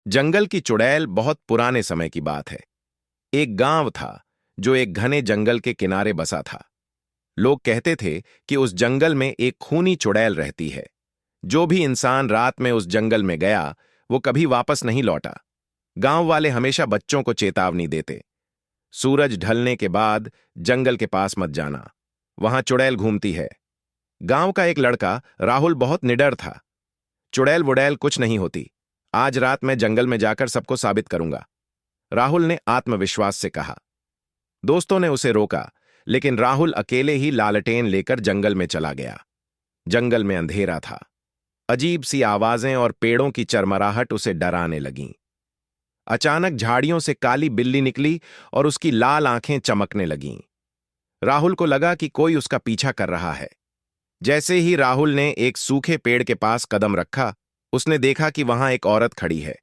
जंगल की चुड़ैल बहुत पुराने समय की बात है। एक गांव था जो एक घने जंगल के किनारे बसा था। लोग कहते थे कि उस जंगल में एक खूनी चुड़ैल रहती है। जो भी इंसान रात में उस जंगल में गया वो कभी वापस नहीं लौटा। गांव वाले हमेशा बच्चों को चेतावनी देते, सूरज ढलने के बाद जंगल के पास मत जाना, वहां चुड़ैल घूमती है। गांव का एक लड़का राहुल बहुत निडर था। चुड़ैल वुड़ैल कुछ नहीं होती, आज रात मैं जंगल में जाकर सबको साबित करूंगा, राहुल ने आत्मविश्वास से कहा। दोस्तों ने उसे रोका, लेकिन राहुल अकेले ही लालटेन लेकर जंगल में चला गया। जंगल में अंधेरा था। अजीब सी आवाजें और पेड़ों की चरमराहट उसे डराने लगीं। अचानक झाड़ियों से काली बिल्ली निकली और उसकी लाल आंखें चमकने लगीं। राहुल को लगा कि कोई उसका पीछा कर रहा है। जैसे ही राहुल ने एक सूखे पेड़ के पास कदम रखा, उसने देखा कि वहां एक औरत खड़ी है।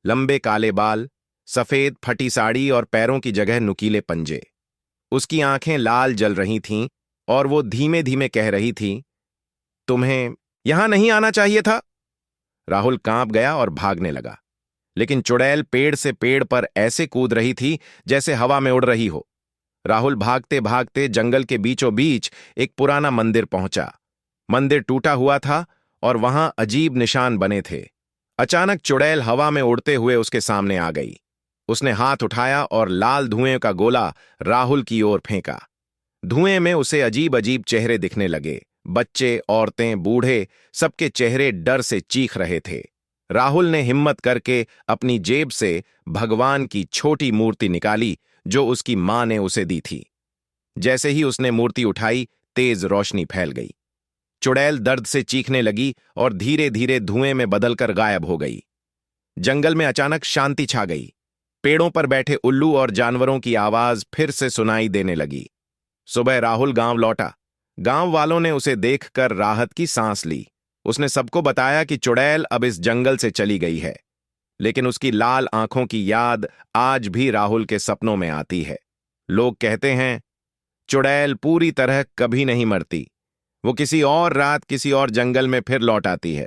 लंबे काले बाल, सफेद फटी साड़ी और पैरों की जगह नुकीले पंजे। उसकी आंखें लाल जल रही थीं और वो धीमे धीमे कह रही थी, तुम्हें यहां नहीं आना चाहिए था। राहुल कांप गया और भागने लगा, लेकिन चुड़ैल पेड़ से पेड़ पर ऐसे कूद रही थी जैसे हवा में उड़ रही हो। राहुल भागते भागते जंगल के बीचों बीच एक पुराना मंदिर पहुंचा। मंदिर टूटा हुआ था और वहां अजीब निशान बने थे। अचानक चुड़ैल हवा में उड़ते हुए उसके सामने आ गई। उसने हाथ उठाया और लाल धुएं का गोला राहुल की ओर फेंका। धुएं में उसे अजीब अजीब चेहरे दिखने लगे। बच्चे, औरतें, बूढ़े, सबके चेहरे डर से चीख रहे थे। राहुल ने हिम्मत करके अपनी जेब से भगवान की छोटी मूर्ति निकाली जो उसकी मां ने उसे दी थी। जैसे ही उसने मूर्ति उठाई, तेज रोशनी फैल गई। चुड़ैल दर्द से चीखने लगी और धीरे धीरे धुएं में बदलकर गायब हो गई। जंगल में अचानक शांति छा गई। पेड़ों पर बैठे उल्लू और जानवरों की आवाज फिर से सुनाई देने लगी। सुबह राहुल गांव लौटा। गांव वालों ने उसे देखकर राहत की सांस ली। उसने सबको बताया कि चुड़ैल अब इस जंगल से चली गई है, लेकिन उसकी लाल आंखों की याद आज भी राहुल के सपनों में आती है। लोग कहते हैं, चुड़ैल पूरी तरह कभी नहीं मरती, वो किसी और रात किसी और जंगल में फिर लौट आती है।